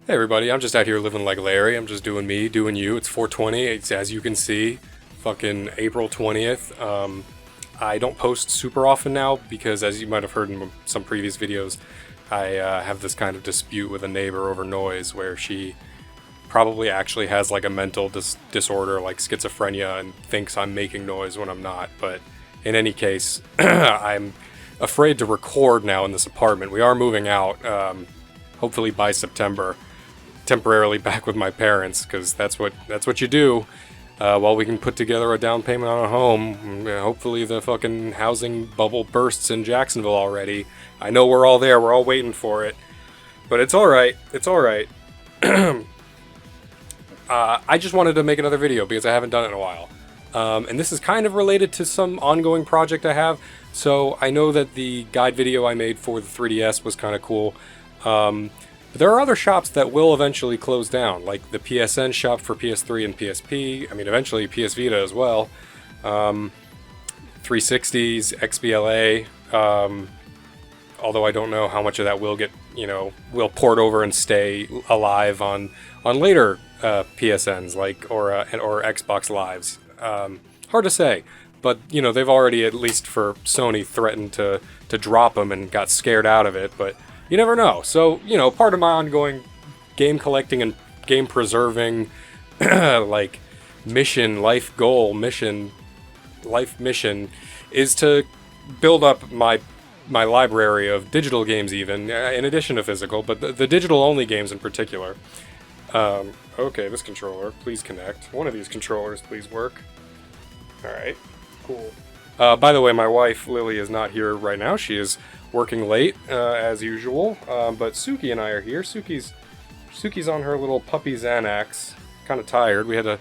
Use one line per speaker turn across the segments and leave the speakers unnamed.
Hey everybody, I'm just out here living like Larry. I'm just doing me, doing you. It's 420. It's, as you can see, fucking April 20th. I don't post super often now because, as you might have heard in some previous videos, I have this kind of dispute with a neighbor over noise where she probably actually has like a mental disorder like schizophrenia and thinks I'm making noise when I'm not. But in any case, I'm afraid to record now in this apartment. We are moving out, hopefully by September, temporarily back with my parents, because that's what you do while we can put together a down payment on a home. Hopefully the fucking housing bubble bursts in Jacksonville already. I know we're all there, we're all waiting for it, but it's all right. It's all right. I just wanted to make another video because I haven't done it in a while, and this is kind of related to some ongoing project I have. So I know that the guide video I made for the 3DS was kind of cool. But there are other shops that will eventually close down, like the PSN shop for PS3 and PSP. I mean, eventually PS Vita as well. 360s, XBLA. Although I don't know how much of that will get, will port over and stay alive on later PSNs, like or Xbox Lives. Hard to say, but they've already, at least for Sony, threatened to drop them and got scared out of it, but. You never know. So, part of my ongoing game collecting and game preserving, like, life mission, is to build up my library of digital games even, in addition to physical, but the digital-only games in particular. Okay, this controller, please connect. One of these controllers, please work. Alright, cool. By the way, my wife, Lily, is not here right now. She is working late, as usual, but Suki and I are here. Suki's on her little puppy Xanax, kind of tired. We had to,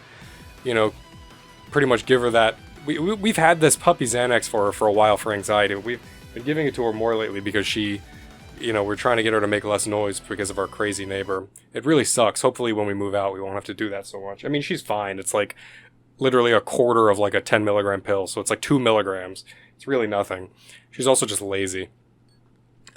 pretty much give her that. We've had this puppy Xanax for her for a while for anxiety. We've been giving it to her more lately because she, we're trying to get her to make less noise because of our crazy neighbor. It really sucks. Hopefully when we move out, we won't have to do that so much. I mean, she's fine. It's like literally a quarter of like a 10 milligram pill, so it's like 2 milligrams. It's really nothing. She's also just lazy.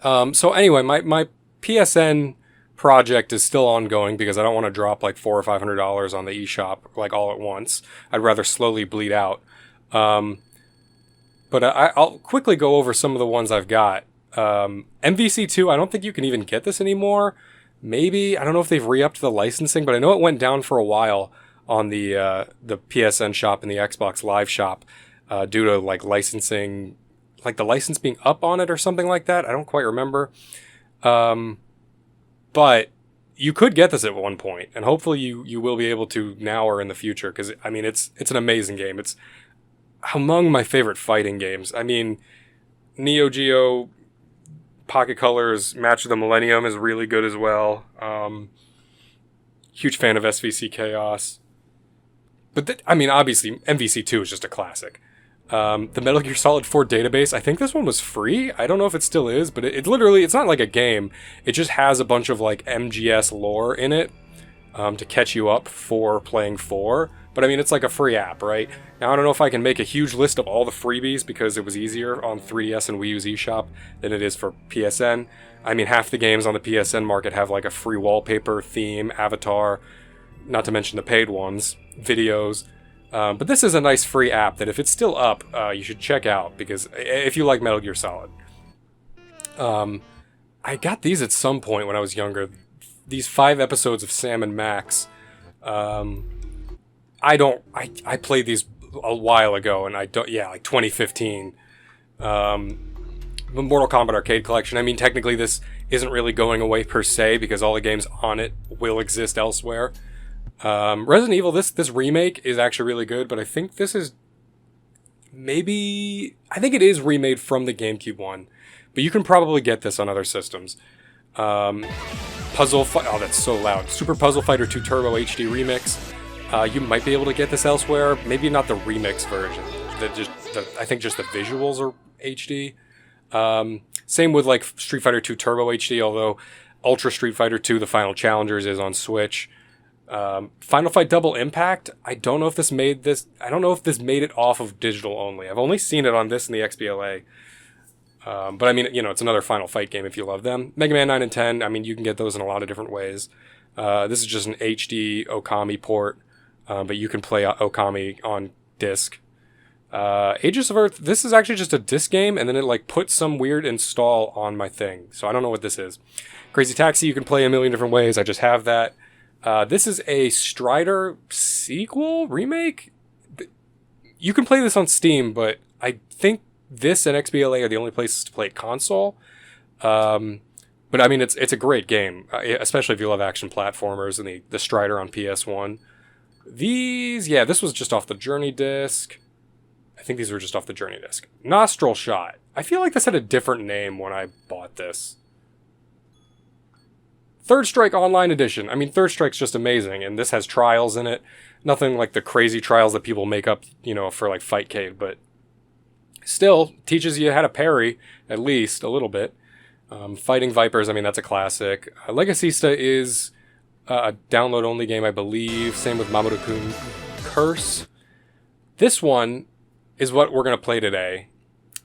So anyway, my PSN project is still ongoing because I don't want to drop like $400 or $500 on the eShop like all at once. I'd rather slowly bleed out. But I'll quickly go over some of the ones I've got. MVC2, I don't think you can even get this anymore. Maybe, I don't know if they've re-upped the licensing, but I know it went down for a while on the PSN shop and the Xbox Live shop due to like licensing, like the license being up on it or something like that. I don't quite remember. But you could get this at one point, and hopefully you will be able to now or in the future, because I mean it's an amazing game. It's among my favorite fighting games. I mean, Neo Geo Pocket Colors Match of the Millennium is really good as well. Huge fan of SVC Chaos. But I mean, obviously, MVC2 is just a classic. The Metal Gear Solid 4 database, I think this one was free. I don't know if it still is, but it literally, it's not like a game. It just has a bunch of like MGS lore in it to catch you up for playing 4. But I mean, it's like a free app, right? Now, I don't know if I can make a huge list of all the freebies because it was easier on 3DS and Wii U's eShop than it is for PSN. I mean, half the games on the PSN market have like a free wallpaper, theme, avatar, not to mention the paid ones, videos. But this is a nice free app that if it's still up, you should check out, because if you like Metal Gear Solid. I got these at some point when I was younger. These 5 episodes of Sam and Max. I played these a while ago, and like 2015. The Mortal Kombat Arcade Collection. I mean, technically this isn't really going away per se, because all the games on it will exist elsewhere. Resident Evil, this remake is actually really good, but I think this is I think it is remade from the GameCube one, but you can probably get this on other systems. Oh, that's so loud. Super Puzzle Fighter 2 Turbo HD Remix. You might be able to get this elsewhere, maybe not the remix version. I think just the visuals are HD. Same with like Street Fighter 2 Turbo HD, although Ultra Street Fighter 2 The Final Challengers is on Switch. Final Fight Double Impact, I don't know if this made it off of digital only. I've only seen it on this and the XBLA. But I mean, it's another Final Fight game if you love them. Mega Man 9 and 10, I mean, you can get those in a lot of different ways. This is just an HD Okami port, but you can play Okami on disc. Ages of Earth, this is actually just a disc game, and then it like puts some weird install on my thing. So I don't know what this is. Crazy Taxi, you can play a million different ways. I just have that. This is a Strider sequel? Remake? You can play this on Steam, but I think this and XBLA are the only places to play console. But I mean, it's a great game, especially if you love action platformers and the Strider on PS1. This was just off the Journey disc. I think these were just off the Journey disc. Nostril Shot. I feel like this had a different name when I bought this. Third Strike Online Edition. I mean, Third Strike's just amazing, and this has trials in it. Nothing like the crazy trials that people make up, for like Fightcade, but still teaches you how to parry, at least a little bit. Fighting Vipers, I mean, that's a classic. Legacista is a download-only game, I believe. Same with Mamoru-kun Curse. This one is what we're going to play today,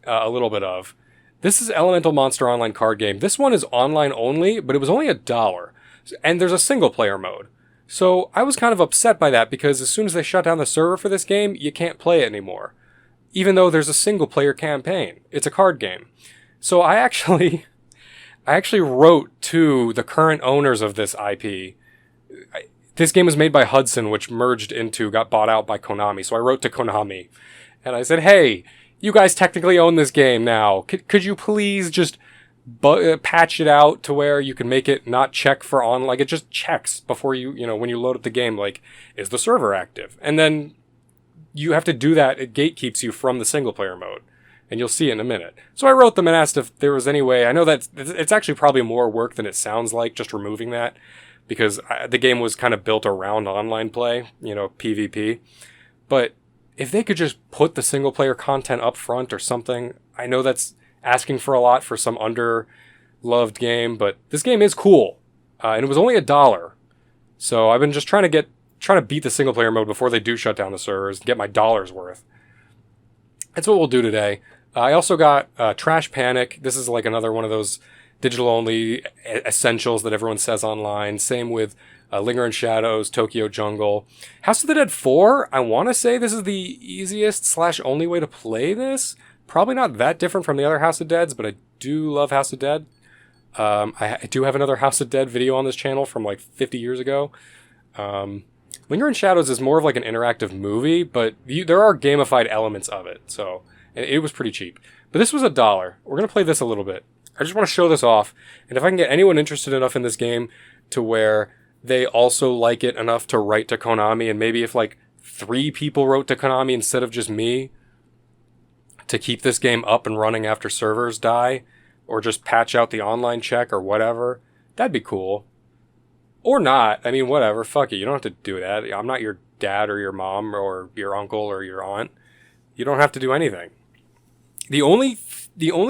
a little bit of. This is Elemental Monster Online card game. This one is online only, but it was only $1. And there's a single-player mode. So I was kind of upset by that, because as soon as they shut down the server for this game, you can't play it anymore. Even though there's a single-player campaign. It's a card game. So I actually wrote to the current owners of this IP. This game was made by Hudson, which got bought out by Konami. So I wrote to Konami. And I said, hey, you guys technically own this game now. Could you please just patch it out to where you can make it not check for on, like it just checks before when you load up the game, like, is the server active? And then you have to do that. It gatekeeps you from the single player mode. And you'll see it in a minute. So I wrote them and asked if there was any way. I know that it's actually probably more work than it sounds like, just removing that. Because the game was kind of built around online play, PvP. But if they could just put the single player content up front or something, I know that's asking for a lot for some under-loved game, but this game is cool. And it was only $1. So I've been just trying to beat the single player mode before they do shut down the servers and get my dollar's worth. That's what we'll do today. I also got Trash Panic. This is like another one of those digital-only essentials that everyone says online. Same with Linger in Shadows, Tokyo Jungle. House of the Dead 4, I want to say this is the easiest / only way to play this. Probably not that different from the other House of Deads, but I do love House of Dead. I do have another House of Dead video on this channel from like 50 years ago. Linger in Shadows is more of like an interactive movie, but there are gamified elements of it, so it was pretty cheap. But this was $1. We're going to play this a little bit. I just want to show this off, and if I can get anyone interested enough in this game to where they also like it enough to write to Konami, and maybe if like 3 people wrote to Konami instead of just me to keep this game up and running after servers die, or just patch out the online check or whatever, that'd be cool. Or not. I mean, whatever. Fuck it. You don't have to do that. I'm not your dad or your mom or your uncle or your aunt. You don't have to do anything. The only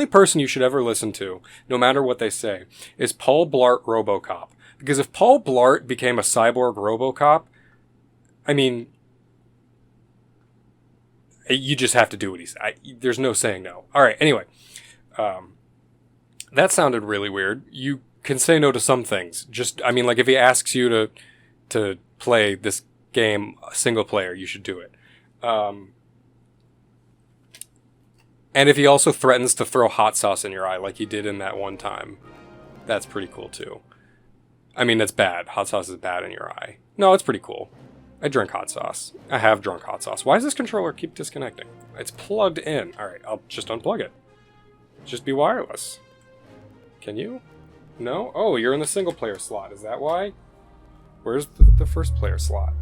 person you should ever listen to, no matter what they say, is Paul Blart RoboCop. Because if Paul Blart became a cyborg RoboCop, I mean, you just have to do what he said. There's no saying no. All right. Anyway, that sounded really weird. You can say no to some things. Like if he asks you to play this game single player, you should do it. And if he also threatens to throw hot sauce in your eye like he did in that one time, that's pretty cool too. I mean, that's bad. Hot sauce is bad in your eye. No, it's pretty cool. I drink hot sauce. I have drunk hot sauce. Why does this controller keep disconnecting? It's plugged in. All right, I'll just unplug it. Just be wireless. Can you? No? Oh, you're in the single player slot. Is that why? Where's the first player slot?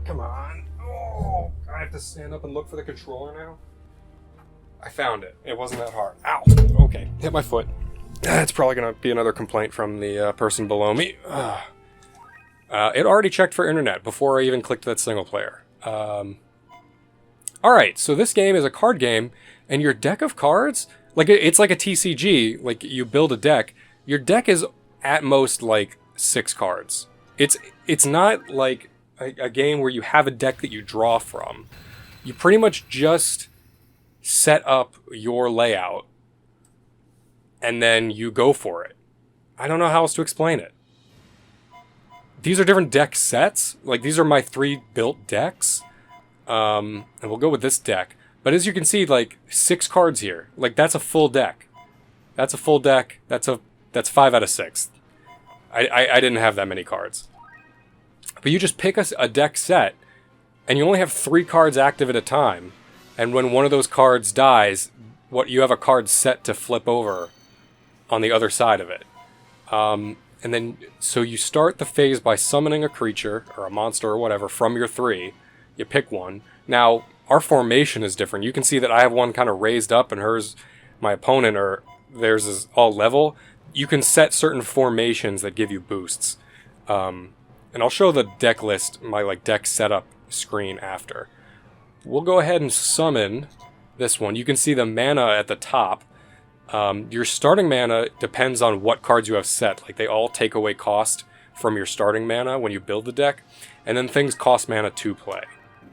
Come on. Oh, I have to stand up and look for the controller now? I found it. It wasn't that hard. Ow. Okay, hit my foot. That's probably going to be another complaint from the person below me. It already checked for internet before I even clicked that single player. Alright, so this game is a card game, and your deck of cards, like it's like a TCG, like you build a deck. Your deck is at most like 6 cards. It's not like a game where you have a deck that you draw from. You pretty much just set up your layout and then you go for it. I don't know how else to explain it. These are different deck sets. Like, these are my 3 built decks. And we'll go with this deck. But as you can see, like, 6 cards here. Like, that's a full deck. That's a full deck. That's 5 out of 6. I didn't have that many cards. But you just pick a deck set, and you only have 3 cards active at a time. And when one of those cards dies, you have a card set to flip over on the other side of it. And then, so you start the phase by summoning a creature, or a monster, or whatever, from your 3. You pick one. Now, our formation is different. You can see that I have one kind of raised up, and my opponent, or theirs is all level. You can set certain formations that give you boosts. And I'll show the deck list, my like deck setup screen after. We'll go ahead and summon this one. You can see the mana at the top. Your starting mana depends on what cards you have set. Like, they all take away cost from your starting mana when you build the deck. And then things cost mana to play.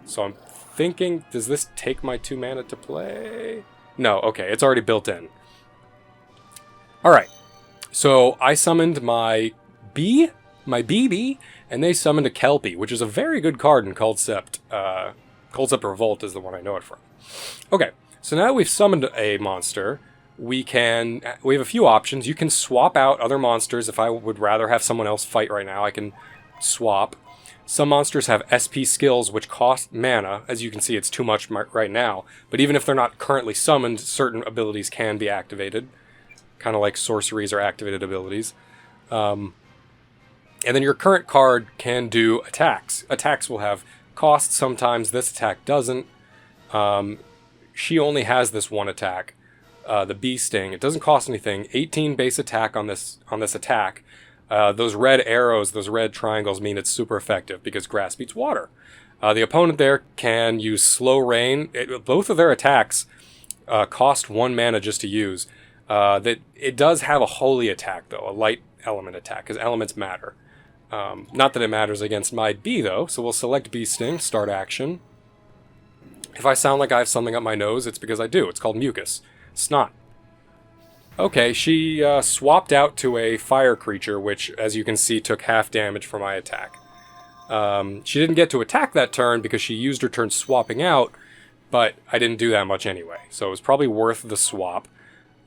So I'm thinking, does this take my 2 mana to play? No, okay, it's already built in. Alright, so I summoned my BB, and they summoned a Kelpie, which is a very good card in Coldcept. Coldcept Revolt is the one I know it from. Okay, so now we've summoned a monster. We have a few options. You can swap out other monsters. If I would rather have someone else fight right now, I can swap. Some monsters have SP skills which cost mana. As you can see, it's too much right now. But even if they're not currently summoned, certain abilities can be activated. Kind of like sorceries or activated abilities. And then your current card can do attacks. Attacks will have cost sometimes. This attack doesn't. She only has this one attack. The Bee Sting. It doesn't cost anything. 18 base attack on this attack. Those red arrows, those red triangles mean it's super effective because grass beats water. The opponent there can use Slow Rain. Both of their attacks cost 1 mana just to use. It does have a holy attack, though, a light element attack, because elements matter. Not that it matters against my bee, though, so we'll select Bee Sting, start action. If I sound like I have something up my nose, it's because I do. It's called mucus. Snot. Okay, she swapped out to a fire creature, which, as you can see, took half damage for my attack. She didn't get to attack that turn because she used her turn swapping out, but I didn't do that much anyway, so it was probably worth the swap.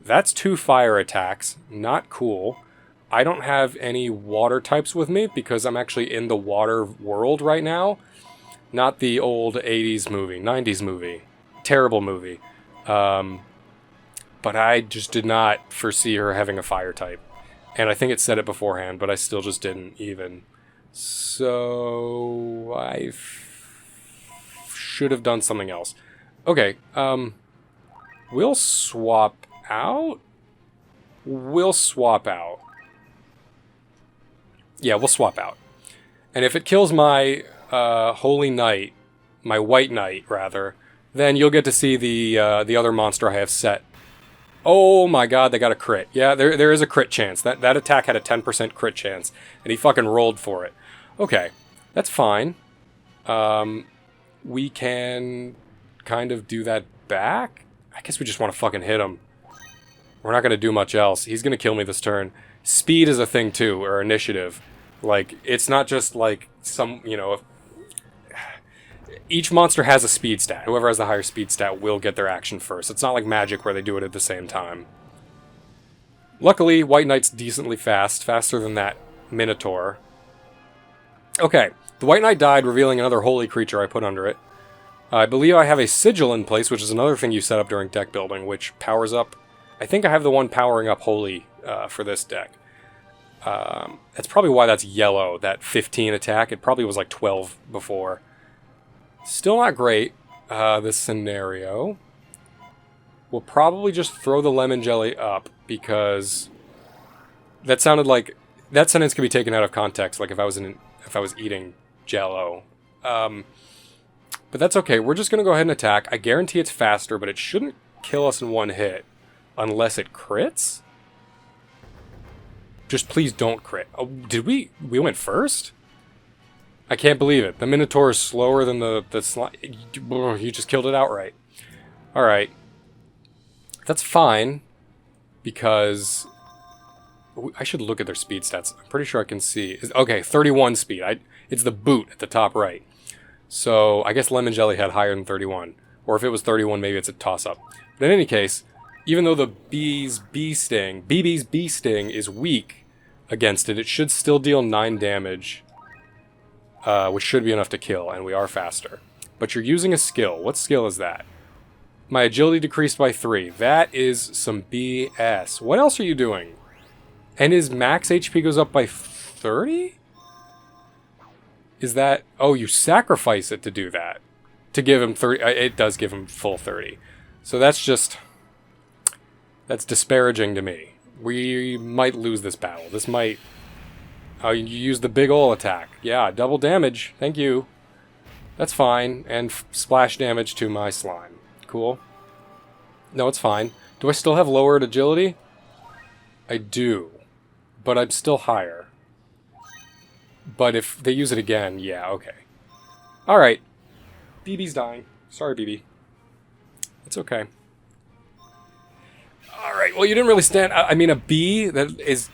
That's 2 fire attacks. Not cool. I don't have any water types with me because I'm actually in the water world right now. Not the old 80s movie, 90s movie. Terrible movie. But I just did not foresee her having a fire type. And I think it said it beforehand, but I still just didn't even. So I should have done something else. Okay, we'll swap out? We'll swap out. Yeah, we'll swap out. And if it kills my Holy Knight, my White Knight, rather, then you'll get to see the other monster I have set. Oh my god, they got a crit. Yeah, there is a crit chance. That attack had a 10% crit chance, and he fucking rolled for it. Okay, that's fine. We can kind of do that back? I guess we just want to fucking hit him. We're not going to do much else. He's going to kill me this turn. Speed is a thing too, or initiative. Like, it's not just like some, each monster has a speed stat. Whoever has the higher speed stat will get their action first. It's not like Magic where they do it at the same time. Luckily, White Knight's decently fast, faster than that Minotaur. Okay, the White Knight died, revealing another holy creature I put under it. I believe I have a Sigil in place, which is another thing you set up during deck building, which powers up. I think I have the one powering up holy for this deck. That's probably why that's yellow, that 15 attack. It probably was like 12 before. Still not great, this scenario. We'll probably just throw the lemon jelly up, because that sounded like... That sentence could be taken out of context, like if I was eating Jell-O. But that's okay, we're just going to go ahead and attack. I guarantee it's faster, but it shouldn't kill us in one hit. Unless it crits? Just please don't crit. Oh, did we went first? I can't believe it. The Minotaur is slower than the slime. You just killed it outright. Alright. That's fine. because I should look at their speed stats. I'm pretty sure I can see. Okay, 31 speed. It's the boot at the top right. So I guess Lemon Jelly had higher than 31. Or if it was 31, maybe it's a toss-up. But in any case, even though the BB's bee sting is weak against it, it should still deal 9 damage, which should be enough to kill, and we are faster. But you're using a skill. What skill is that? My agility decreased by 3. That is some BS. What else are you doing? And his max HP goes up by 30? Is that... Oh, you sacrifice it to do that. To give him 30... It does give him full 30. So that's just... That's disparaging to me. We might lose this battle. This might... Oh, you use the big ol' attack. Yeah, double damage. Thank you. That's fine. And splash damage to my slime. Cool. No, it's fine. Do I still have lowered agility? I do. But I'm still higher. But if they use it again, yeah, okay. Alright. BB's dying. Sorry, BB. It's okay. Alright, well, you didn't really stand... I mean, a bee that is...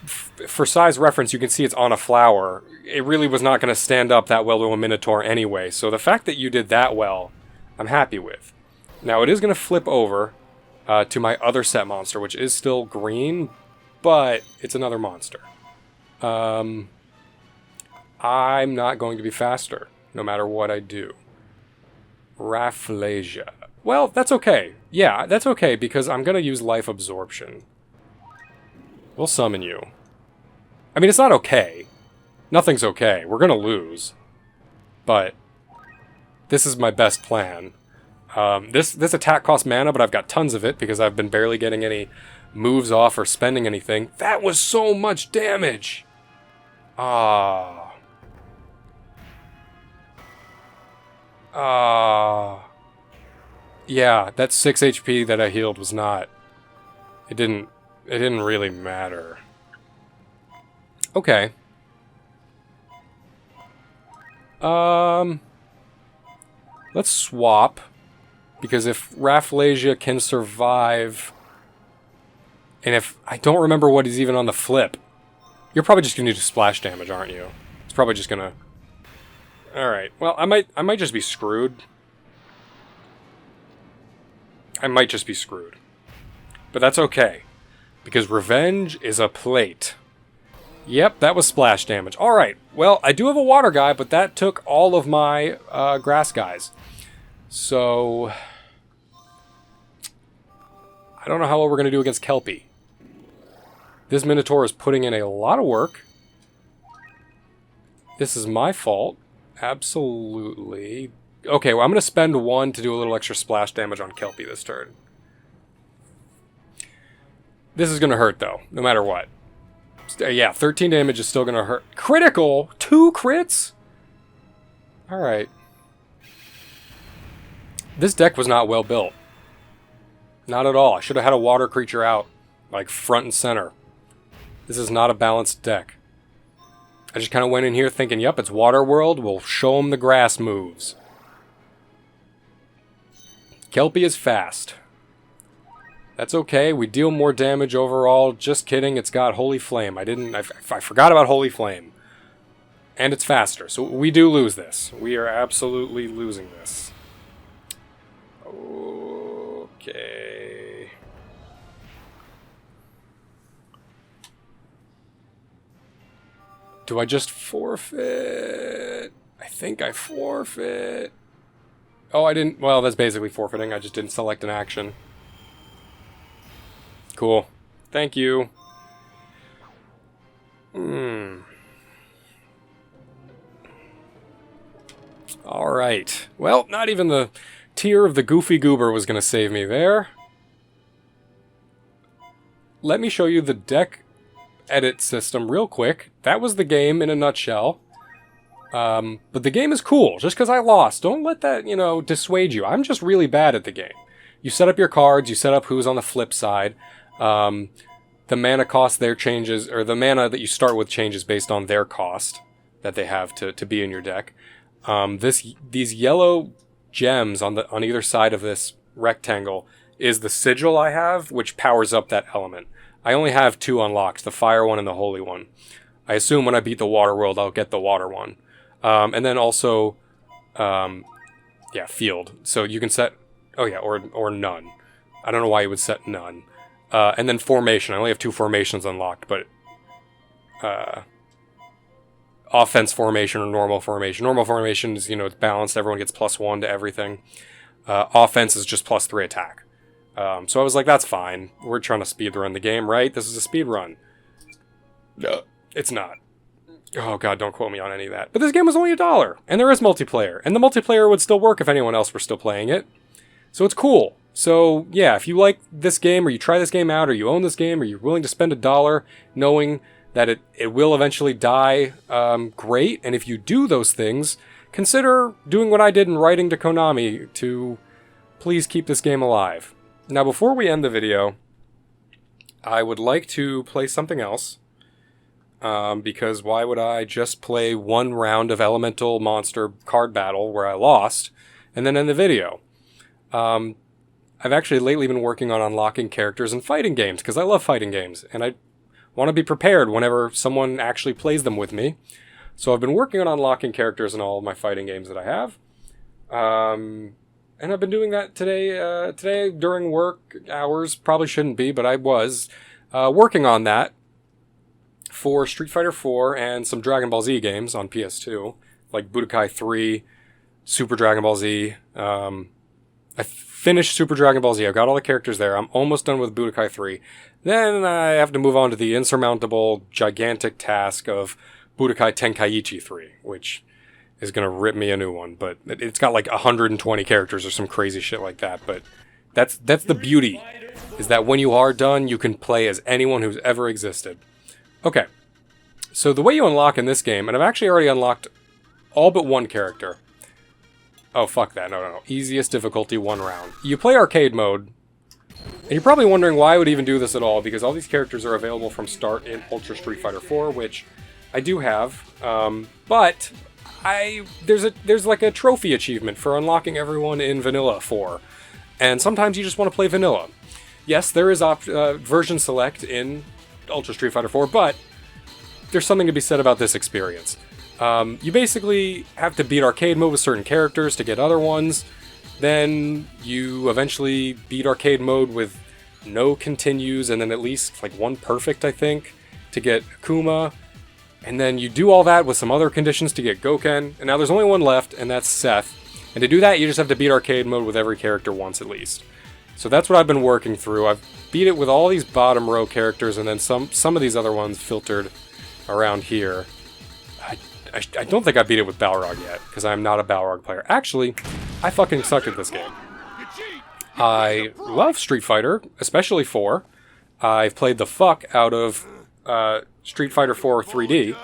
For size reference, you can see it's on a flower. It really was not going to stand up that well to a Minotaur anyway. So the fact that you did that well, I'm happy with. Now, it is going to flip over to my other set monster, which is still green, but it's another monster. I'm not going to be faster, no matter what I do. Rafflesia. Well, that's okay. Yeah, that's okay, because I'm going to use Life Absorption. We'll summon you. I mean, it's not okay. Nothing's okay. We're going to lose. But this is my best plan. This attack costs mana, but I've got tons of it because I've been barely getting any moves off or spending anything. That was so much damage! Yeah, that 6 HP that I healed was not... It didn't really matter. Okay. Let's swap. Because if Rafflesia can survive... And if... I don't remember what is even on the flip. You're probably just going to do splash damage, aren't you? It's probably just going to... Alright. Well, I might just be screwed. I might just be screwed. But that's okay. Because revenge is a plate. Yep, that was splash damage. Alright. Well, I do have a water guy, but that took all of my grass guys. So... I don't know how well we're going to do against Kelpie. This Minotaur is putting in a lot of work. This is my fault. Absolutely. Okay, well, I'm going to spend 1 to do a little extra splash damage on Kelpie this turn. This is going to hurt, though, no matter what. Yeah, 13 damage is still going to hurt. Critical? 2 crits? Alright. This deck was not well built. Not at all. I should have had a water creature out, like front and center. This is not a balanced deck. I just kind of went in here thinking, yep, it's Water World, we'll show them the grass moves. Kelpie is fast. That's okay, we deal more damage overall. Just kidding, it's got Holy Flame. I forgot about Holy Flame. And it's faster, so we do lose this. We are absolutely losing this. Okay. Do I just forfeit? I think I forfeit. Oh, I didn't... Well, that's basically forfeiting. I just didn't select an action. Cool. Thank you. Alright. Well, not even the tear of the Goofy Goober was going to save me there. Let me show you the deck edit system real quick. That was the game in a nutshell. But the game is cool. Just because I lost, don't let that, dissuade you. I'm just really bad at the game. You set up your cards, you set up who's on the flip side. The mana cost there changes, or the mana that you start with changes based on their cost that they have to be in your deck. These yellow gems on either side of this rectangle is the sigil I have, which powers up that element. I only have 2 unlocked, the fire one and the holy one. I assume when I beat the water world, I'll get the water one. And then also, yeah, field. So you can set, oh yeah, or none. I don't know why you would set none. And then formation. I only have 2 formations unlocked, but offense formation or normal formation. Normal formation is, you know, it's balanced. Everyone gets +1 to everything. Offense is just +3 attack. So I was like, that's fine. We're trying to speedrun the game, right? This is a speedrun. No, it's not. Oh god, don't quote me on any of that. But this game was only $1, and there is multiplayer. And the multiplayer would still work if anyone else were still playing it. So it's cool. So yeah, if you like this game, or you try this game out, or you own this game, or you're willing to spend $1 knowing that it will eventually die, great. And if you do those things, consider doing what I did in writing to Konami to please keep this game alive. Now, before we end the video, I would like to play something else. Because why would I just play 1 round of Elemental Monster card battle where I lost, and then end the video? I've actually lately been working on unlocking characters in fighting games, because I love fighting games, and I want to be prepared whenever someone actually plays them with me. So I've been working on unlocking characters in all of my fighting games that I have. And I've been doing that today during work hours. Probably shouldn't be, but I was working on that for Street Fighter 4 and some Dragon Ball Z games on PS2, like Budokai 3, Super Dragon Ball Z. I finished Super Dragon Ball Z. I've got all the characters there. I'm almost done with Budokai 3. Then I have to move on to the insurmountable, gigantic task of Budokai Tenkaichi 3, which is going to rip me a new one. But it's got like 120 characters or some crazy shit like that. But that's the beauty, is that when you are done, you can play as anyone who's ever existed. Okay, so the way you unlock in this game, and I've actually already unlocked all but 1 character. Oh, fuck that. No. Easiest difficulty, 1 round. You play arcade mode, and you're probably wondering why I would even do this at all, because all these characters are available from start in Ultra Street Fighter 4, which I do have, but there's like a trophy achievement for unlocking everyone in Vanilla 4, and sometimes you just want to play Vanilla. Yes, there is version select in Ultra Street Fighter 4, but there's something to be said about this experience. You basically have to beat arcade mode with certain characters to get other ones. Then you eventually beat arcade mode with no continues, and then at least like 1 perfect, I think, to get Akuma. And then you do all that with some other conditions to get Goken. And now there's only 1 left, and that's Seth. And to do that, you just have to beat arcade mode with every character once at least. So that's what I've been working through. I've beat it with all these bottom row characters, and then some of these other ones filtered around here. I don't think I beat it with Balrog yet, because I'm not a Balrog player. Actually, I fucking suck at this game. I love Street Fighter, especially 4. I've played the fuck out of Street Fighter 4 3D.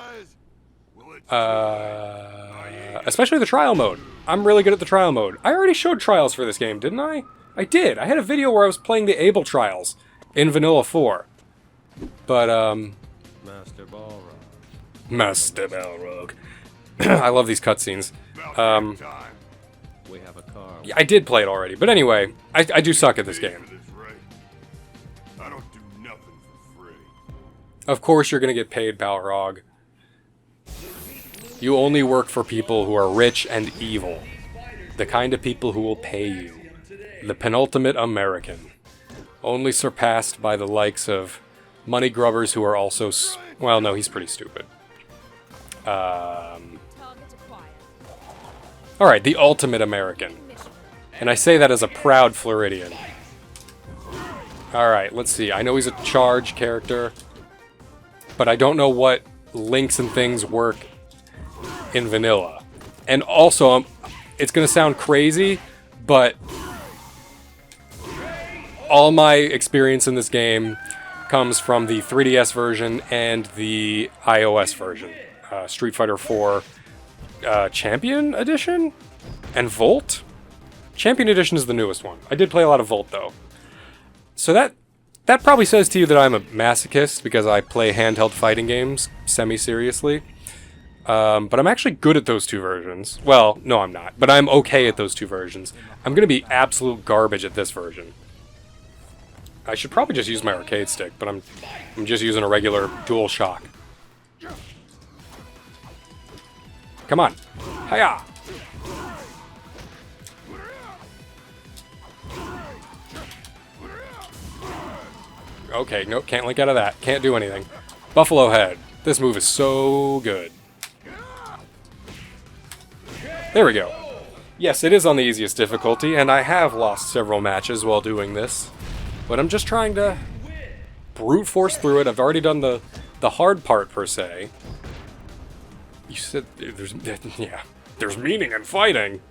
Especially the trial mode. I'm really good at the trial mode. I already showed trials for this game, didn't I? I did. I had a video where I was playing the Abel trials in Vanilla 4. But,
Master Balrog.
Master Balrog. I love these cutscenes.
We have a car.
Yeah, I did play it already. But anyway, I do suck at this game.
I don't do nothing for free.
Of course you're gonna get paid, Balrog. You only work for people who are rich and evil. The kind of people who will pay you. The penultimate American. Only surpassed by the likes of money grubbers who are also... well, no, he's pretty stupid. Alright, the ultimate American. And I say that as a proud Floridian. Alright, let's see. I know he's a charge character, but I don't know what links and things work in Vanilla. And also, it's gonna sound crazy, but all my experience in this game comes from the 3DS version and the iOS version. Street Fighter 4 Champion Edition and Volt? Champion Edition is the newest one. I did play a lot of Volt, though. So that probably says to you that I'm a masochist because I play handheld fighting games semi-seriously. But I'm actually good at those 2 versions. Well, no, I'm not. But I'm okay at those 2 versions. I'm going to be absolute garbage at this version. I should probably just use my arcade stick, but I'm just using a regular DualShock. Come on. Hiya! Okay, nope, can't link out of that. Can't do anything. Buffalo Head. This move is so good. There we go. Yes, it is on the easiest difficulty, and I have lost several matches while doing this. But I'm just trying to brute force through it. I've already done the hard part, per se. You said there's meaning in fighting.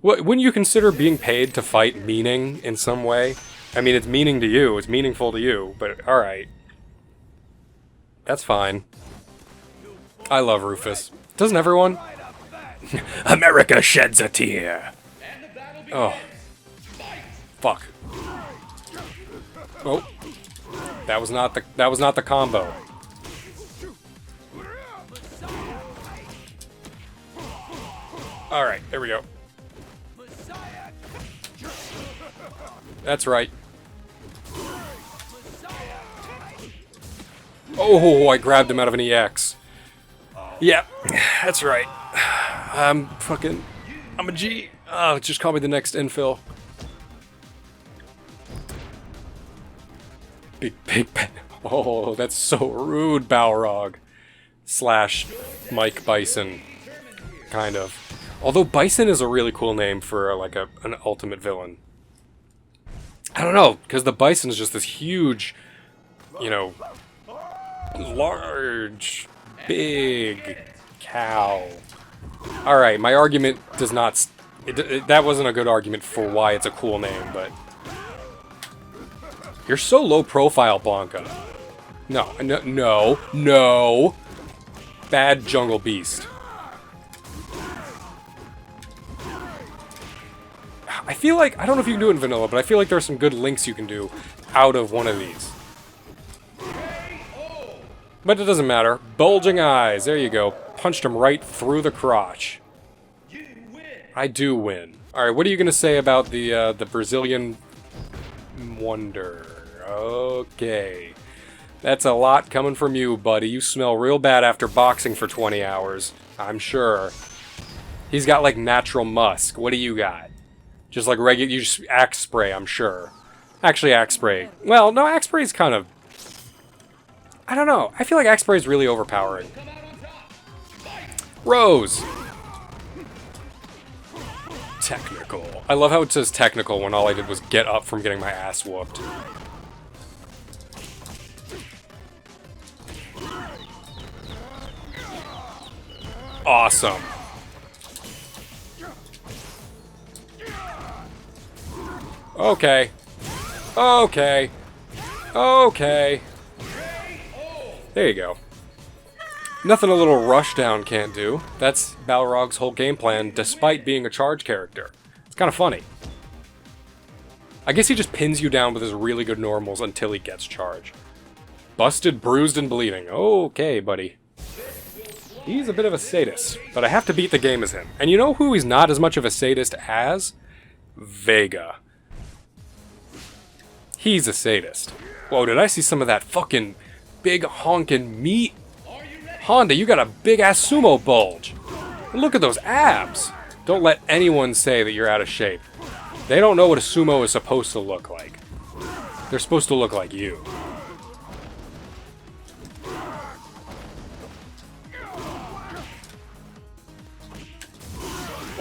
Wouldn't you consider being paid to fight meaning in some way? I mean, it's meaning to you, it's meaningful to you, but alright. That's fine. I love Rufus. Doesn't everyone? America sheds a tear. Oh. Fuck. Oh. That was not the combo. Alright, there we go. That's right. Oh, I grabbed him out of an EX. Yep, that's right. I'm a G. Oh, just call me the next infill. Big. Oh, that's so rude, Balrog. / Mike Bison. Kind of. Although Bison is a really cool name for like an ultimate villain. I don't know, because the Bison is just this huge, you know, large, big cow. Alright, my argument does not... that wasn't a good argument for why it's a cool name, but... You're so low profile, Blanca. No. Bad jungle beast. I feel like, I don't know if you can do it in vanilla, but I feel like there are some good links you can do out of one of these. But it doesn't matter. Bulging eyes, there you go. Punched him right through the crotch. I do win. Alright, what are you going to say about the Brazilian Wonder? Okay. That's a lot coming from you, buddy. You smell real bad after boxing for 20 hours. I'm sure. He's got, like, natural musk. What do you got? Just like regular, you just Axe spray, I'm sure. Actually, Axe spray. Well, no, Axe spray is kind of... I don't know. I feel like Axe spray is really overpowering. Rose! Technical. I love how it says technical when all I did was get up from getting my ass whooped. Awesome. Okay. There you go. Nothing a little rushdown can't do. That's Balrog's whole game plan, despite being a charge character. It's kind of funny. I guess he just pins you down with his really good normals until he gets charge. Busted, bruised, and bleeding. Okay, buddy. He's a bit of a sadist, but I have to beat the game as him. And you know who he's not as much of a sadist as? Vega. He's a sadist. Whoa, did I see some of that fucking big honkin' meat? Honda, you got a big-ass sumo bulge. Look at those abs. Don't let anyone say that you're out of shape. They don't know what a sumo is supposed to look like. They're supposed to look like you.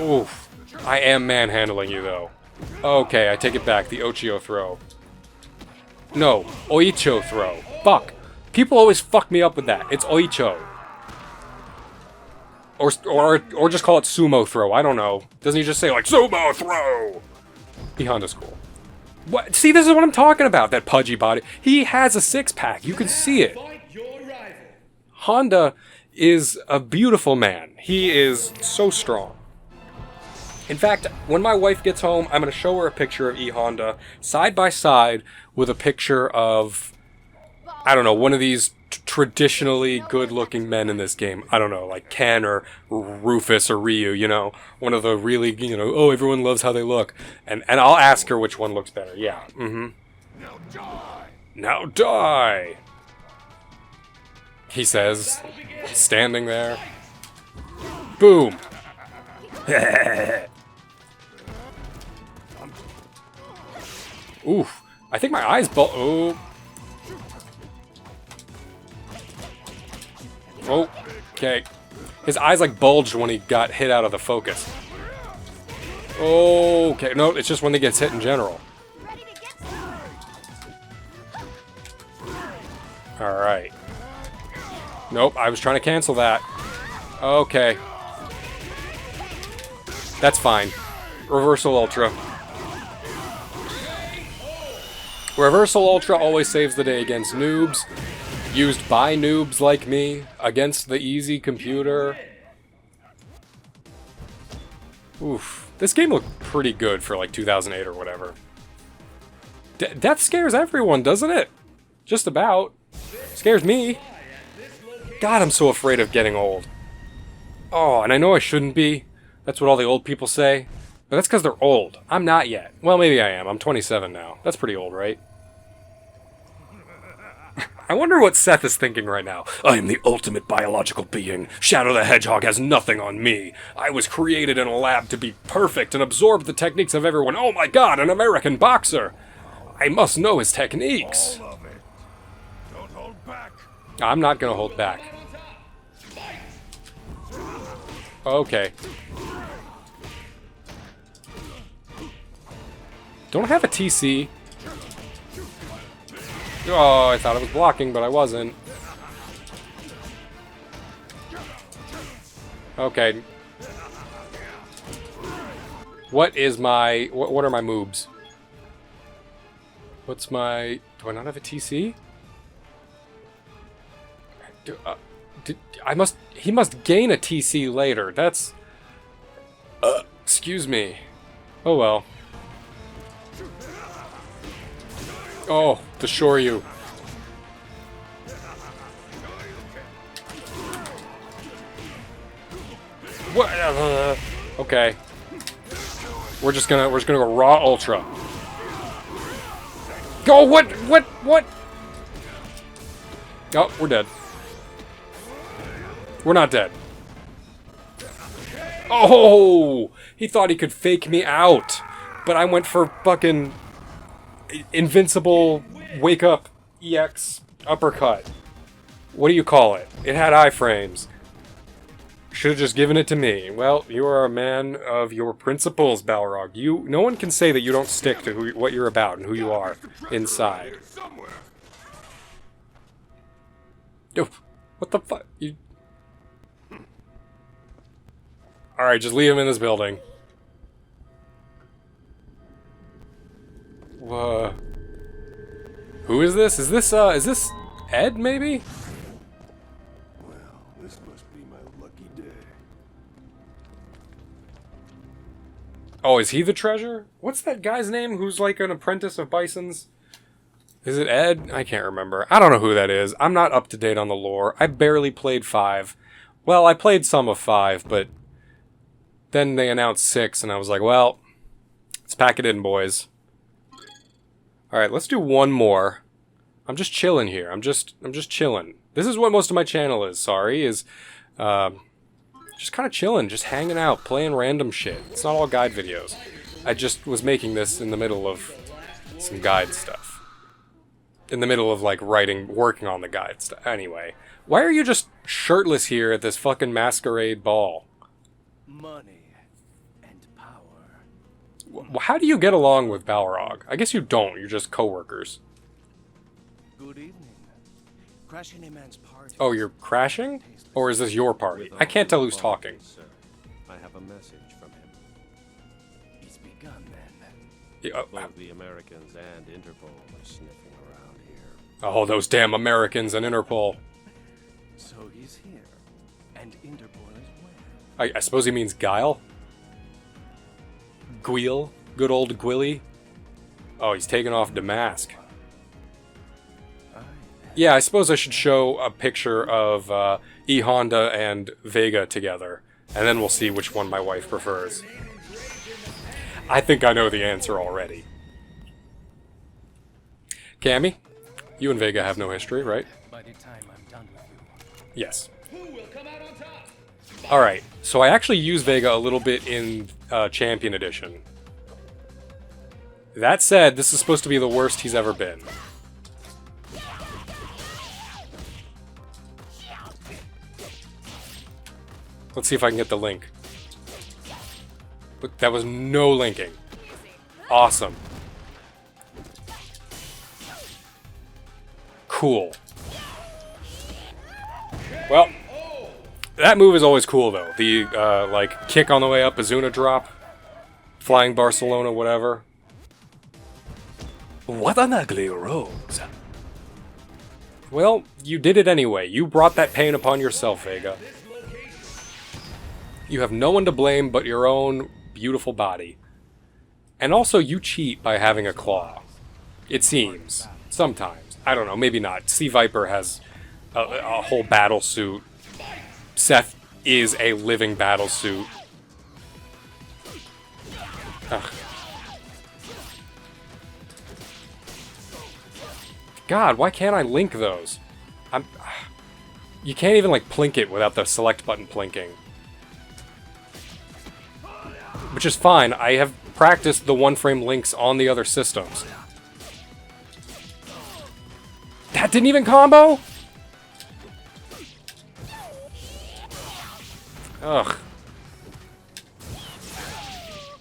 Oof. I am manhandling you, though. Okay, I take it back. The Ochio throw. No, Oicho throw. Fuck. People always fuck me up with that. It's Oicho. Or just call it sumo throw. I don't know. Doesn't he just say, like, sumo throw? He Honda's cool. What? See, this is what I'm talking about, that pudgy body. He has a six-pack. You can see it. Honda is a beautiful man. He is so strong. In fact, when my wife gets home, I'm going to show her a picture of E Honda side by side with a picture of, I don't know, one of these traditionally good-looking men in this game. I don't know, like Ken or Rufus or Ryu, you know, one of the really, you know, oh, everyone loves how they look. And I'll ask her which one looks better. Yeah, Now die! He says, standing there. Boom! Oof. I think my eyes oh. Oh. Okay. His eyes like bulged when he got hit out of the focus. Okay. No, it's just when he gets hit in general. Alright. Nope, I was trying to cancel that. Okay. That's fine. Reversal Ultra. Reversal Ultra always saves the day against noobs. Used by noobs like me. Against the easy computer. Oof. This game looked pretty good for like 2008 or whatever. Death scares everyone, doesn't it? Just about. Scares me. God, I'm so afraid of getting old. Oh, and I know I shouldn't be. That's what all the old people say. But that's because they're old. I'm not yet. Well, maybe I am. I'm 27 now. That's pretty old, right? I wonder what Seth is thinking right now. I am the ultimate biological being. Shadow the Hedgehog has nothing on me. I was created in a lab to be perfect and absorb the techniques of everyone. Oh my god, an American boxer! I must know his techniques.
All of it. Don't hold back.
I'm not gonna hold back. Okay. Don't I have a TC? Oh, I thought I was blocking, but I wasn't. Okay. What is my... What are my moves? What's my... Do I not have a TC? He must gain a TC later. That's... excuse me. Oh well. Oh, the Shoryu. What? Okay. We're just gonna go raw ultra. Go! What? Oh, we're dead. We're not dead. Oh! He thought he could fake me out, but I went for fucking invincible wake up EX uppercut. What do you call it? It had iframes. Should have just given it to me. Well, you are a man of your principles, Balrog. No one can say that you don't stick to what you're about and who you are inside. Oh, what the fuck? Alright, just leave him in this building. Whoa. Who is this? Is this Ed, maybe?
Well, this must be my lucky day.
Oh, is he the treasure? What's that guy's name who's like an apprentice of Bison's? Is it Ed? I can't remember. I don't know who that is. I'm not up to date on the lore. I barely played 5. Well, I played some of 5, but then they announced 6, and I was like, well, let's pack it in, boys. Alright, let's do one more. I'm just chilling here. I'm just chilling. This is what most of my channel is, sorry, is just kind of chilling, just hanging out, playing random shit. It's not all guide videos. I just was making this in the middle of some guide stuff. In the middle of, like, working on the guide stuff. Anyway, why are you just shirtless here at this fucking masquerade ball?
Money and power.
How do you get along with Balrog? I guess you don't, you're just co-workers.
Good evening. Crashing a man's party.
Oh, you're crashing? Or is this your party? I can't tell who's talking.
Sir, I have a message from him.
It's begun then.
Yeah,
Both the Americans and Interpol are sniffing around here.
oh, those damn Americans and Interpol.
So he's here. And Interpol is where?
I suppose he means Guile? Guile? Good old Gwilly? Oh, he's taking off Damask. Yeah, I suppose I should show a picture of E Honda and Vega together, and then we'll see which one my wife prefers. I think I know the answer already. Cammy, you and Vega have no history, right?
By the time I'm done with you.
Yes. Alright, so I actually use Vega a little bit in Champion Edition. That said, this is supposed to be the worst he's ever been. Let's see if I can get the link. But that was no linking. Awesome. Cool. Well, that move is always cool though. The like kick on the way up, Azuna drop, flying Barcelona, whatever. What an ugly rose. Well, you did it anyway. You brought that pain upon yourself, Vega. You have no one to blame but your own beautiful body. And also, you cheat by having a claw. It seems. Sometimes. I don't know, maybe not. Sea Viper has a whole battle suit. Seth is a living battle suit. Ugh. God, why can't I link those? You can't even, like, plink it without the select button plinking. Which is fine. I have practiced the one-frame links on the other systems. That didn't even combo? Ugh.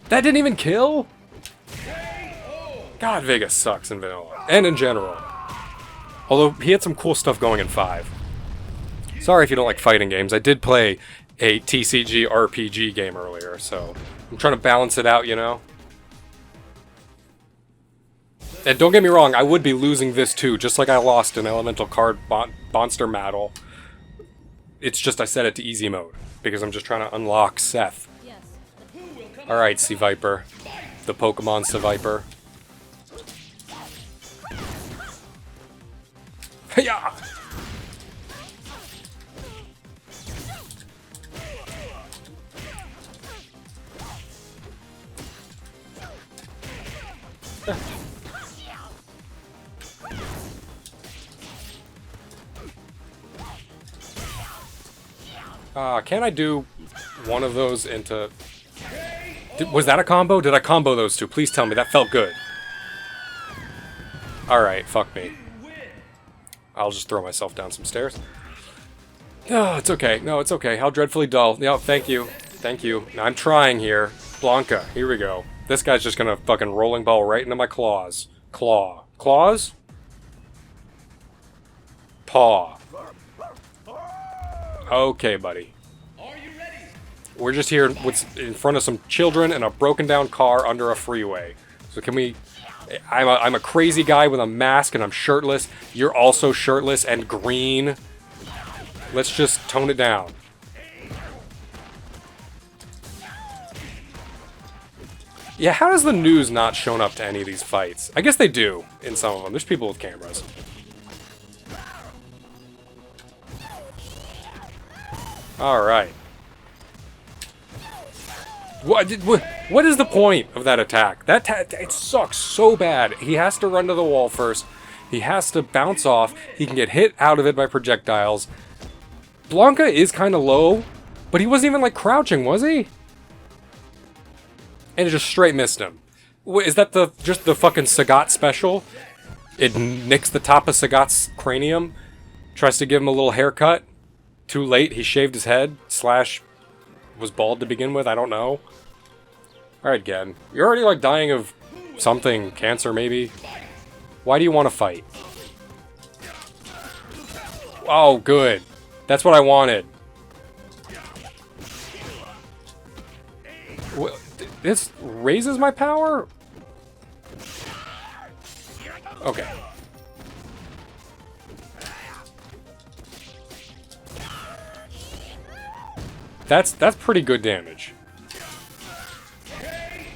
That didn't even kill? God, Vega sucks in Vanilla. And in general. Although, he had some cool stuff going in 5. Sorry if you don't like fighting games. I did play a TCG RPG game earlier, so I'm trying to balance it out, you know? And don't get me wrong, I would be losing this too, just like I lost an Elemental Card Monster Battle. It's just I set it to easy mode, because I'm just trying to unlock Seth. Alright, Sea Viper. The Pokemon Sea Viper. Hiya! Can I do one of those into... was that a combo? Did I combo those two? Please tell me. That felt good. Alright, fuck me. I'll just throw myself down some stairs. No, it's okay. No, it's okay. How dreadfully dull. No, thank you. Thank you. Now, I'm trying here. Blanca, here we go. This guy's just gonna fucking rolling ball right into my claws. Claw. Claws? Paw. Okay, buddy. We're just here in front of some children and a broken down car under a freeway. So can we... I'm a crazy guy with a mask and I'm shirtless. You're also shirtless and green. Let's just tone it down. Yeah, how has the news not shown up to any of these fights? I guess they do in some of them. There's people with cameras. Alright. What is the point of that attack? It sucks so bad. He has to run to the wall first. He has to bounce off. He can get hit out of it by projectiles. Blanca is kind of low, but he wasn't even, like, crouching, was he? And it just straight missed him. Is that just the fucking Sagat special? It nicks the top of Sagat's cranium, tries to give him a little haircut. Too late, he shaved his head, / was bald to begin with, I don't know. Alright, Gen. You're already, like, dying of something, cancer maybe. Why do you want to fight? Oh, good. That's what I wanted. This raises my power? Okay. That's pretty good damage.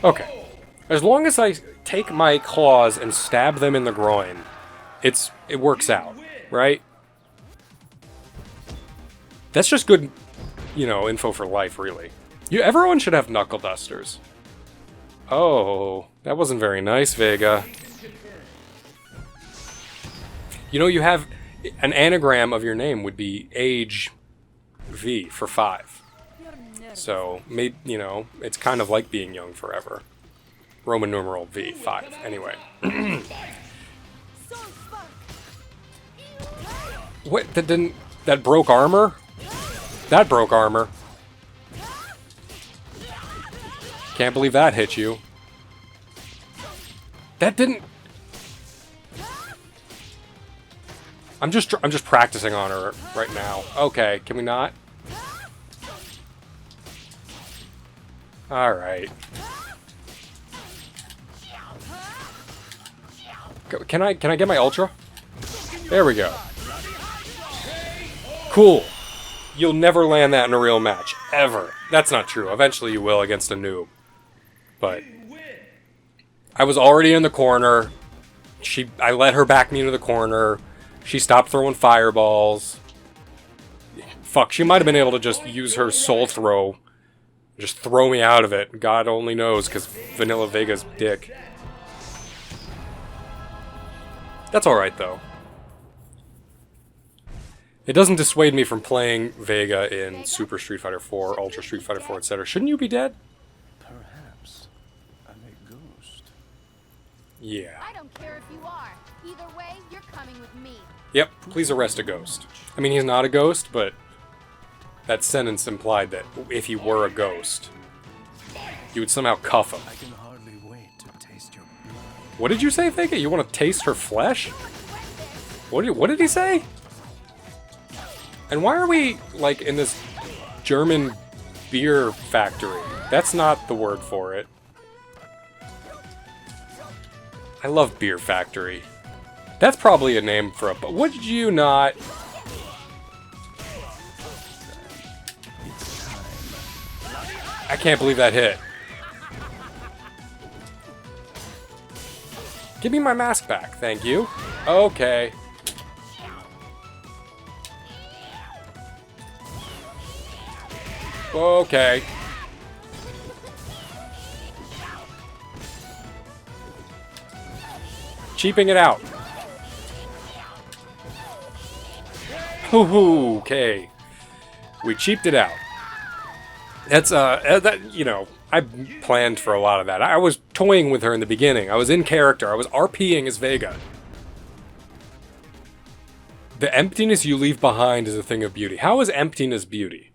Okay. As long as I take my claws and stab them in the groin, it works out, right? That's just good, you know, info for life, really. Everyone should have knuckle dusters. Oh, that wasn't very nice, Vega. You know, you have an anagram of your name would be age V for 5. So, maybe, you know, it's kind of like being young forever. Roman numeral V, 5. Anyway. What? That didn't... That broke armor? That broke armor. Can't believe that hit you. That didn't... I'm just practicing on her right now. Okay, can we not? Alright. Can I get my ultra? There we go. Cool. You'll never land that in a real match. Ever. That's not true. Eventually you will against a noob. But I was already in the corner. I let her back me into the corner. She stopped throwing fireballs. Fuck, she might have been able to just use her soul throw. Just throw me out of it. God only knows, because Vanilla Vega's dick. That's alright, though. It doesn't dissuade me from playing Vega in Super Street Fighter 4, Ultra Street Fighter 4, etc. Shouldn't you be dead?
Perhaps I'm a ghost.
Yeah.
I don't care if you are. Either way, you're coming with me.
Yep, please arrest a ghost. I mean, he's not a ghost, but that sentence implied that if he were a ghost, you would somehow cuff him.
I can hardly wait to taste your blood.
What did you say, Vega? You want to taste her flesh? What did he say? And why are we, like, in this German beer factory? That's not the word for it. I love beer factory. That's probably a name for a... But would you not... I can't believe that hit. Give me my mask back, thank you. Okay. Okay. Cheaping it out. Hoo-hoo, okay. We cheaped it out. That's, that, you know, I planned for a lot of that. I was toying with her in the beginning. I was in character. I was RPing as Vega. The emptiness you leave behind is a thing of beauty. How is emptiness beauty?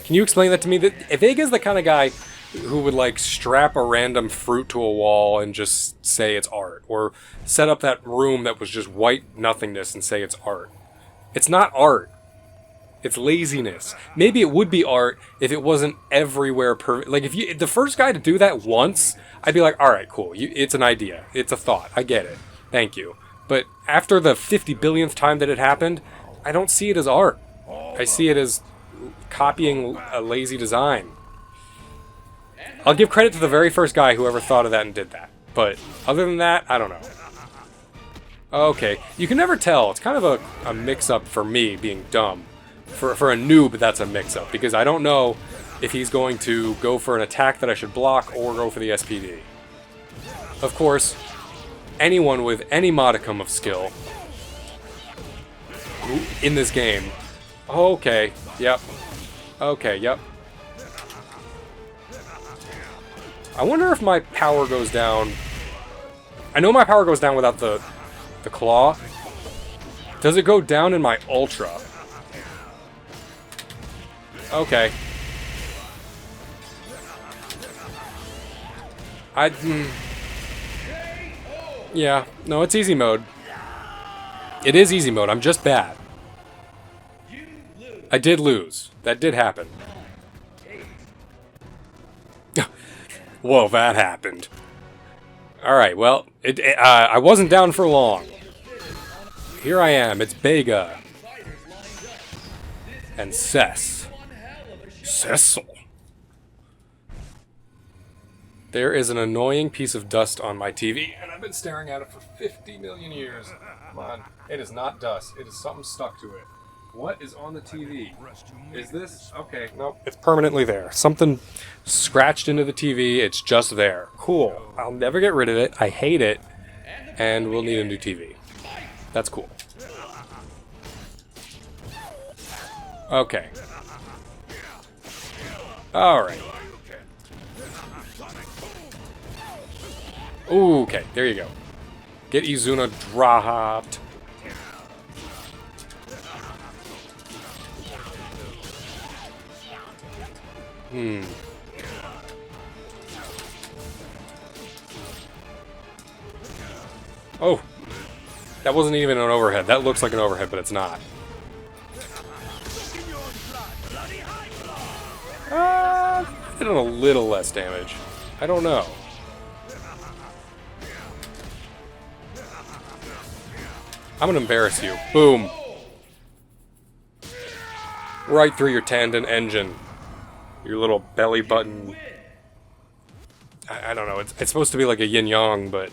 Can you explain that to me? That Vega's the kind of guy who would, like, strap a random fruit to a wall and just say it's art. Or set up that room that was just white nothingness and say it's art. It's not art. It's laziness. Maybe it would be art if it wasn't everywhere perfect. Like, if the first guy to do that once, I'd be like, alright, cool. It's an idea. It's a thought. I get it. Thank you. But after the 50 billionth time that it happened, I don't see it as art. I see it as copying a lazy design. I'll give credit to the very first guy who ever thought of that and did that. But other than that, I don't know. Okay, you can never tell. It's kind of a mix-up for me being dumb. For a noob, that's a mix-up, because I don't know if he's going to go for an attack that I should block or go for the SPD. Of course, anyone with any modicum of skill in this game... Okay, yep. Okay, yep. I wonder if my power goes down... I know my power goes down without the claw. Does it go down in my ultra? Okay. Yeah, no, it's easy mode. It is easy mode, I'm just bad. I did lose. That did happen. Whoa, that happened. Alright, well, I wasn't down for long. Here I am, it's Vega. And Seth. Cecil. There is an annoying piece of dust on my TV, and I've been staring at it for 50 million years. Come on. It is not dust. It is something stuck to it. What is on the TV? Is this? Okay, nope. It's permanently there. Something scratched into the TV. It's just there. Cool. I'll never get rid of it. I hate it. And we'll need a new TV. That's cool. Okay. Alright. Okay, there you go. Get Izuna dropped. Oh. That wasn't even an overhead. That looks like an overhead, but it's not. Did a little less damage. I don't know. I'm gonna embarrass you. Boom. Right through your tendon engine. Your little belly button. I don't know. It's supposed to be like a yin-yang, but...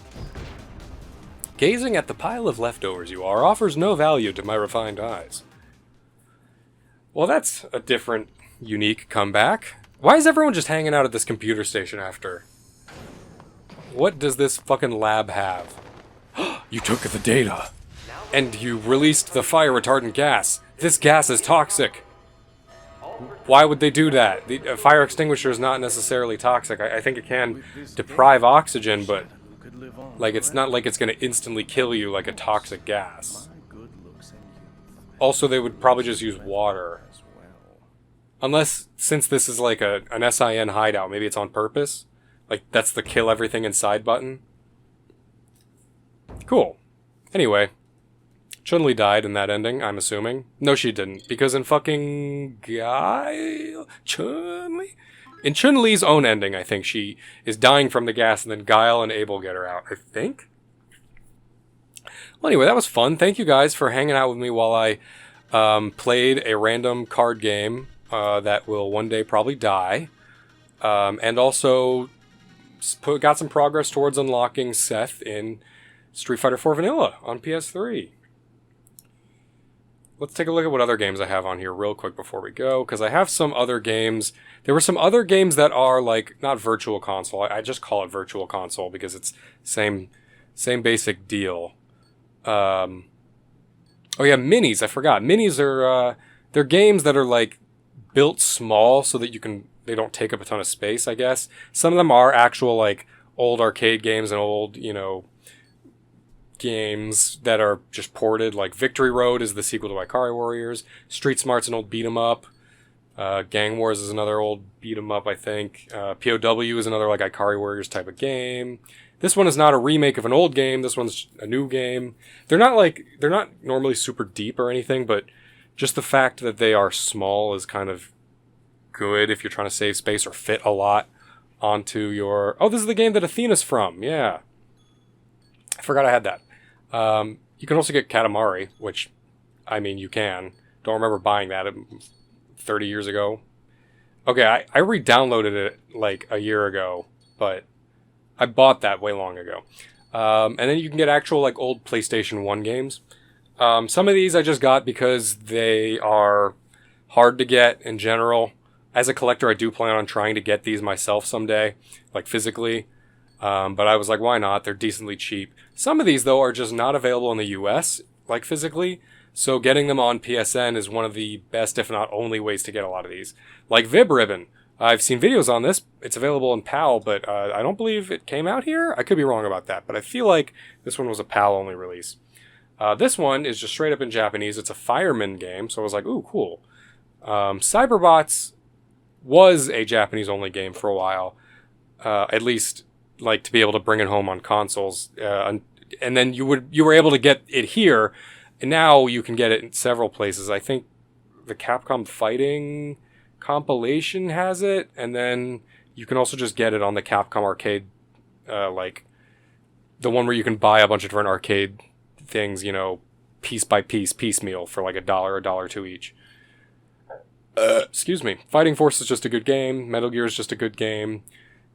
Gazing at the pile of leftovers you are offers no value to my refined eyes. Well, that's a different, unique comeback. Why is everyone just hanging out at this computer station after? What does this fucking lab have? You took the data. And you released the fire retardant gas. This gas is toxic. Why would they do that? The fire extinguisher is not necessarily toxic. I think it can deprive oxygen, but like it's not like it's going to instantly kill you like a toxic gas. Also, they would probably just use water. Unless, since this is like an SIN hideout, maybe it's on purpose. Like, that's the kill everything inside button. Cool. Anyway. Chun-Li died in that ending, I'm assuming. No, she didn't. Because in fucking... Chun-Li? In Chun-Li's own ending, I think, she is dying from the gas, and then Guile and Abel get her out, I think? Well, anyway, that was fun. Thank you guys for hanging out with me while I played a random card game that will one day probably die. And also got some progress towards unlocking Seth in Street Fighter 4 Vanilla on PS3. Let's take a look at what other games I have on here real quick before we go, because I have some other games. There were some other games that are, like, not Virtual Console. I just call it Virtual Console because it's same basic deal. Oh yeah, minis, I forgot. Minis are, they're games that are, like, built small so that they don't take up a ton of space, I guess. Some of them are actual, like, old arcade games and old, you know, games that are just ported. Like Victory Road is the sequel to Ikari Warriors. Street Smart's an old beat 'em up. Gang Wars is another old beat 'em up, I think. POW is another like Ikari Warriors type of game. This one is not a remake of an old game. This one's a new game. They're not normally super deep or anything, but just the fact that they are small is kind of good if you're trying to save space or fit a lot onto your... Oh, this is the game that Athena's from. Yeah. I forgot I had that. You can also get Katamari, which, I mean, you can. Don't remember buying that 30 years ago. Okay, I re-downloaded it like a year ago, but I bought that way long ago. And then you can get actual like old PlayStation 1 games. Some of these I just got because they are hard to get in general. As a collector, I do plan on trying to get these myself someday, like physically. But I was like, why not? They're decently cheap. Some of these, though, are just not available in the US, like physically. So getting them on PSN is one of the best, if not only, ways to get a lot of these. Like Vib Ribbon. I've seen videos on this. It's available in PAL, but I don't believe it came out here. I could be wrong about that, but I feel like this one was a PAL-only release. This one is just straight up in Japanese. It's a fireman game, so I was like, ooh, cool. Cyberbots was a Japanese-only game for a while. At least... like to be able to bring it home on consoles, and then you were able to get it here, and now you can get it in several places. I think the Capcom Fighting compilation has it, and then you can also just get it on the Capcom Arcade, like the one where you can buy a bunch of different arcade things, you know, piece by piece, piecemeal for like $1, $1.02 each. Excuse me. Fighting Force is just a good game. Metal Gear is just a good game.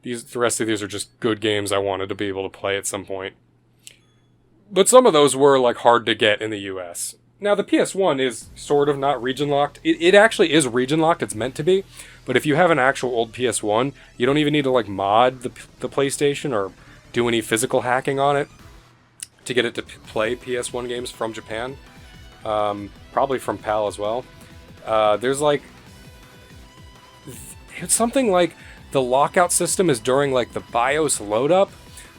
The rest of these are just good games I wanted to be able to play at some point. But some of those were like hard to get in the US. Now the PS1 is sort of not region locked. It actually is region locked, it's meant to be. But if you have an actual old PS1, you don't even need to like mod the PlayStation or do any physical hacking on it to get it to play PS1 games from Japan. Probably from PAL as well. There's like... It's something like the lockout system is during like the BIOS load up.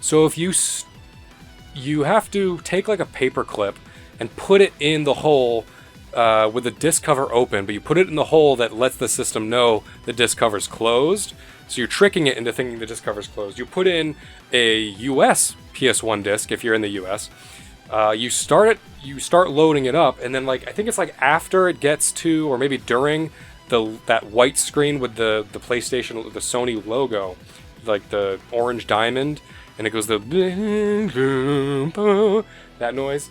So if you have to take like a paper clip and put it in the hole with the disk cover open, but you put it in the hole that lets the system know the disk cover's closed. So you're tricking it into thinking the disk cover's closed. You put in a US PS1 disc if you're in the US. You start loading it up, and then like I think it's like after it gets to, or maybe during that white screen with the PlayStation, the Sony logo, like the orange diamond, and it goes that noise.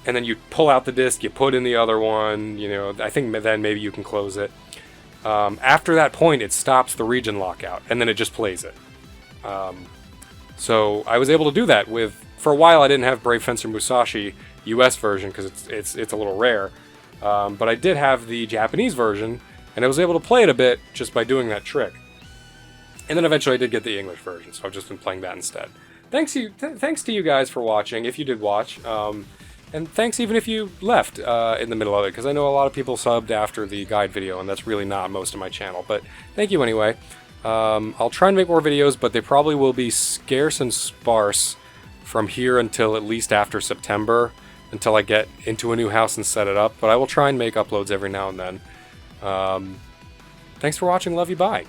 And then you pull out the disc, you put in the other one, you know, I think then maybe you can close it. After that point, it stops the region lockout, and then it just plays it. So I was able to do that with, for a while I didn't have Brave Fencer Musashi US version because it's a little rare. But I did have the Japanese version, and I was able to play it a bit just by doing that trick. And then eventually I did get the English version, so I've just been playing that instead. Thanks to you guys for watching, if you did watch. And thanks even if you left in the middle of it, because I know a lot of people subbed after the guide video, and that's really not most of my channel. But thank you anyway. I'll try and make more videos, but they probably will be scarce and sparse from here until at least after September, until I get into a new house and set it up. But I will try and make uploads every now and then. Thanks for watching. Love you. Bye.